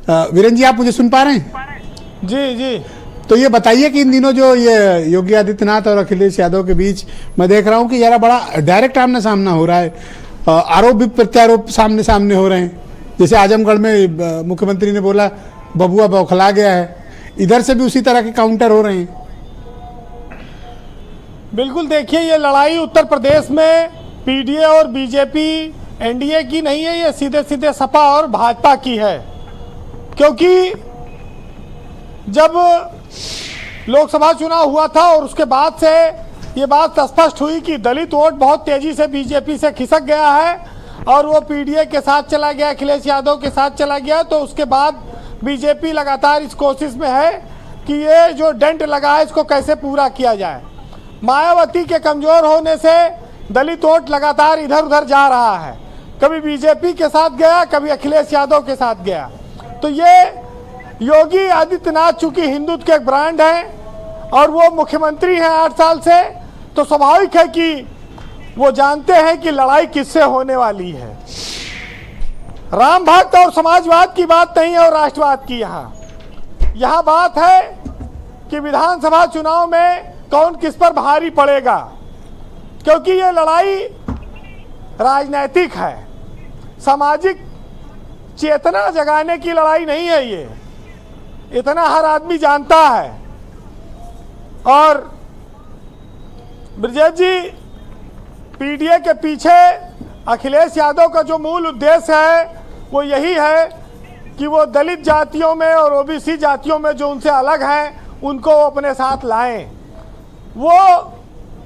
वीरेंद्र जी, आप मुझे सुन पा रहे हैं? जी जी। तो ये बताइए कि इन दिनों जो ये योगी आदित्यनाथ और अखिलेश यादव के बीच मैं देख रहा हूं कि जरा बड़ा डायरेक्ट आमने सामना हो रहा है, आरोप भी प्रत्यारोप सामने सामने हो रहे हैं। जैसे आजमगढ़ में मुख्यमंत्री ने बोला बबुआ बौखला गया है, इधर से भी उसी तरह के काउंटर हो रहे हैं। बिल्कुल, देखिए ये लड़ाई उत्तर प्रदेश में पीडीए और बीजेपी एनडीए की नहीं है, ये सीधे सीधे सपा और भाजपा की है। क्योंकि जब लोकसभा चुनाव हुआ था और उसके बाद से ये बात स्पष्ट हुई कि दलित वोट बहुत तेजी से बीजेपी से खिसक गया है और वो पीडीए के साथ चला गया, अखिलेश यादव के साथ चला गया, तो उसके बाद बीजेपी लगातार इस कोशिश में है कि ये जो डेंट लगा है इसको कैसे पूरा किया जाए। मायावती के कमजोर होने से दलित वोट लगातार इधर उधर जा रहा है, कभी बीजेपी के साथ गया, कभी अखिलेश यादव के साथ गया। तो ये योगी आदित्यनाथ चूंकि हिंदुत्व के एक ब्रांड हैं और वो मुख्यमंत्री हैं 8 साल से, तो स्वाभाविक है कि वो जानते हैं कि लड़ाई किससे होने वाली है। राम भक्त और समाजवाद की बात नहीं है और राष्ट्रवाद की। यहाँ बात है कि विधानसभा चुनाव में कौन किस पर भारी पड़ेगा, क्योंकि ये लड़ाई राजनैतिक है, सामाजिक चेतना जगाने की लड़ाई नहीं है। ये इतना हर आदमी जानता है। और ब्रजेश जी, पीडीए के पीछे अखिलेश यादव का जो मूल उद्देश्य है वो यही है कि वो दलित जातियों में और ओबीसी जातियों में जो उनसे अलग हैं उनको अपने साथ लाएं। वो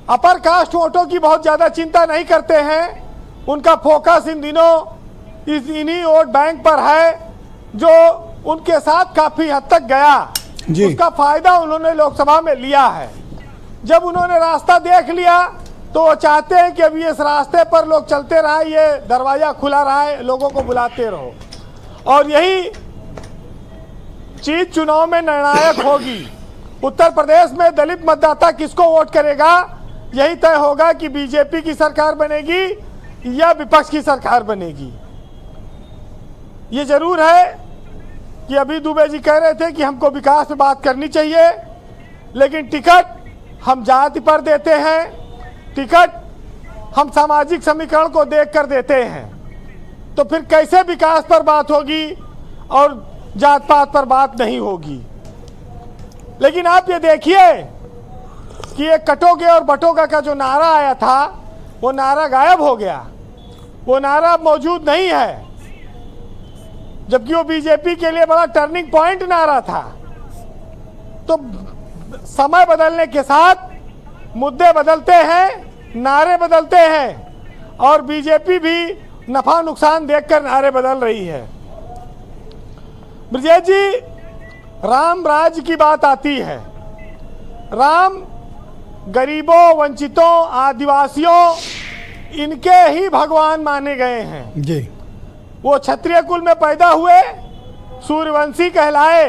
अपर कास्ट वोटों की बहुत ज़्यादा चिंता नहीं करते हैं, उनका फोकस इन दिनों इन्हीं वोट बैंक पर है जो उनके साथ काफ़ी हद तक गया। उसका फायदा उन्होंने लोकसभा में लिया है। जब उन्होंने रास्ता देख लिया तो वो चाहते हैं कि अभी इस रास्ते पर लोग चलते रहे, ये दरवाजा खुला रहा है, लोगों को बुलाते रहो। और यही चीज चुनाव में निर्णायक होगी। उत्तर प्रदेश में दलित मतदाता किसको वोट करेगा, यही तय होगा कि बीजेपी की सरकार बनेगी या विपक्ष की सरकार बनेगी। ये जरूर है कि अभी दुबे जी कह रहे थे कि हमको विकास पे बात करनी चाहिए, लेकिन टिकट हम जाति पर देते हैं, टिकट हम सामाजिक समीकरण को देखकर देते हैं, तो फिर कैसे विकास पर बात होगी और जात पात पर बात नहीं होगी। लेकिन आप ये देखिए कि ये कटोगे और बटोगा का जो नारा आया था वो नारा गायब हो गया, वो नारा मौजूद नहीं है, जबकि वो बीजेपी के लिए बड़ा टर्निंग पॉइंट नारा था। तो समय बदलने के साथ मुद्दे बदलते हैं, नारे बदलते हैं और बीजेपी भी नफा नुकसान देखकर नारे बदल रही है। ब्रजेश जी, राम राज्य की बात आती है। राम गरीबों, वंचितों, आदिवासियों इनके ही भगवान माने गए हैं जी। वो क्षत्रिय कुल में पैदा हुए, सूर्यवंशी कहलाए,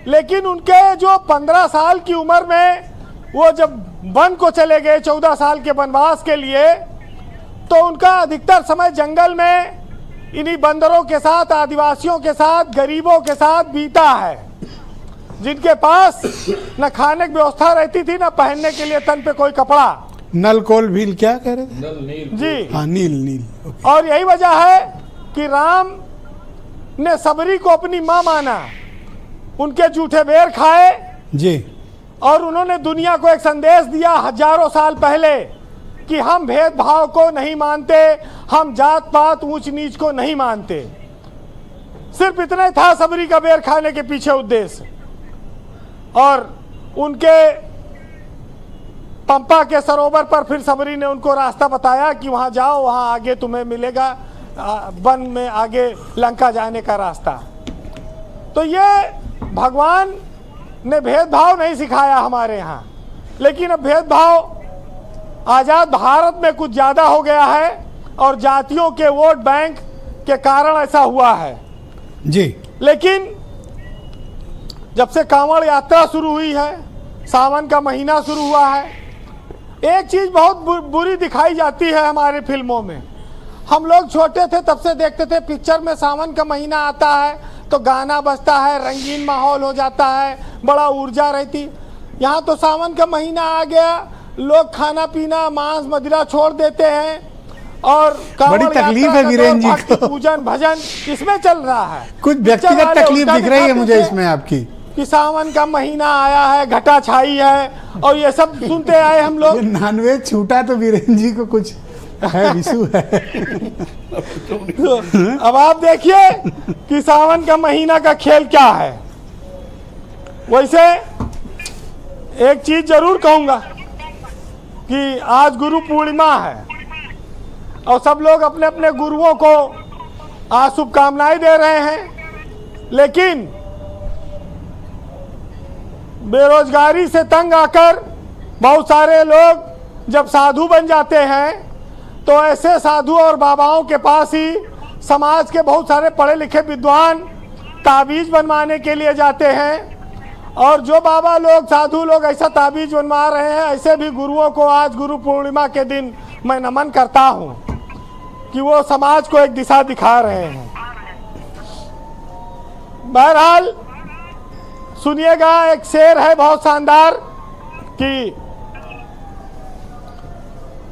लेकिन उनके जो 15 साल की उम्र में वो जब वन को चले गए 14 साल के वनवास के लिए, तो उनका अधिकतर समय जंगल में इन्हीं बंदरों के साथ, आदिवासियों के साथ, गरीबों के साथ बीता है, जिनके पास न खाने की व्यवस्था रहती थी, न पहनने के लिए तन पे कोई कपड़ा। नल कोल भील क्या कह रहे थे? नल नील जी हाँ, नील नील। और यही वजह है कि राम ने सबरी को अपनी मां माना, उनके जूठे बेर खाए जी, और उन्होंने दुनिया को एक संदेश दिया हजारों साल पहले कि हम भेदभाव को नहीं मानते, हम जात पात ऊंच नीच को नहीं मानते। सिर्फ इतना ही था सबरी का बेर खाने के पीछे उद्देश्य। और उनके पंपा के सरोवर पर फिर सबरी ने उनको रास्ता बताया कि वहां जाओ, वहां आगे तुम्हें मिलेगा वन में आगे लंका जाने का रास्ता। तो ये भगवान ने भेदभाव नहीं सिखाया हमारे यहाँ, लेकिन अब भेदभाव आजाद भारत में कुछ ज्यादा हो गया है और जातियों के वोट बैंक के कारण ऐसा हुआ है जी। लेकिन जब से कांवड़ यात्रा शुरू हुई है, सावन का महीना शुरू हुआ है, एक चीज बहुत बुरी दिखाई जाती है हमारे फिल्मों में। हम लोग छोटे थे तब से देखते थे, पिक्चर में सावन का महीना आता है, तो गाना बजता है, रंगीन माहौल हो जाता है, बड़ा ऊर्जा रहती। यहाँ तो सावन का महीना आ गया, लोग खाना पीना मांस मदिरा छोड़ देते हैं और बड़ी तकलीफ है वीरेन जी को। पूजन भजन इसमें चल रहा है। कुछ व्यक्तिगत तकलीफ दिख रही है मुझे इसमें आपकी कि सावन का महीना आया है, घटा छाई है और ये सब सुनते आए हम लोग। नॉनवेज छूटा तो वीरेन जी को कुछ है, विशु है। अब आप देखिए कि सावन का महीना का खेल क्या है। वैसे एक चीज जरूर कहूंगा कि आज गुरु पूर्णिमा है और सब लोग अपने अपने गुरुओं को आज शुभकामनाएं दे रहे हैं, लेकिन बेरोजगारी से तंग आकर बहुत सारे लोग जब साधु बन जाते हैं तो ऐसे साधु और बाबाओं के पास ही समाज के बहुत सारे पढ़े लिखे विद्वान ताबीज बनवाने के लिए जाते हैं। और जो बाबा लोग साधु लोग ऐसा ताबीज बनवा रहे हैं, ऐसे भी गुरुओं को आज गुरु पूर्णिमा के दिन मैं नमन करता हूं कि वो समाज को एक दिशा दिखा रहे हैं। बहरहाल सुनिएगा, एक शेर है बहुत शानदार कि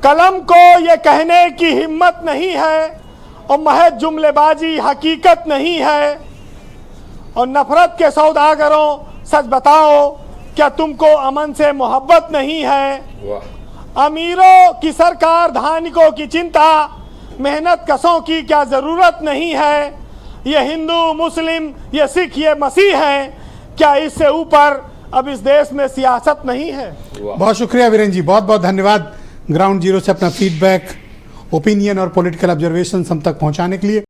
कलम को ये कहने की हिम्मत नहीं है और महज जुमलेबाजी हकीकत नहीं है, और नफरत के सौदागरों सच बताओ क्या तुमको अमन से मोहब्बत नहीं है। अमीरों की सरकार, धानिकों की चिंता, मेहनत कशों की क्या जरूरत नहीं है। ये हिंदू मुस्लिम ये सिख ये मसीह हैं, क्या इससे ऊपर अब इस देश में सियासत नहीं है। बहुत शुक्रिया वीरेन जी, बहुत बहुत धन्यवाद ग्राउंड जीरो से अपना फीडबैक, ओपिनियन और पॉलिटिकल ऑब्जर्वेशन हम तक पहुंचाने के लिए।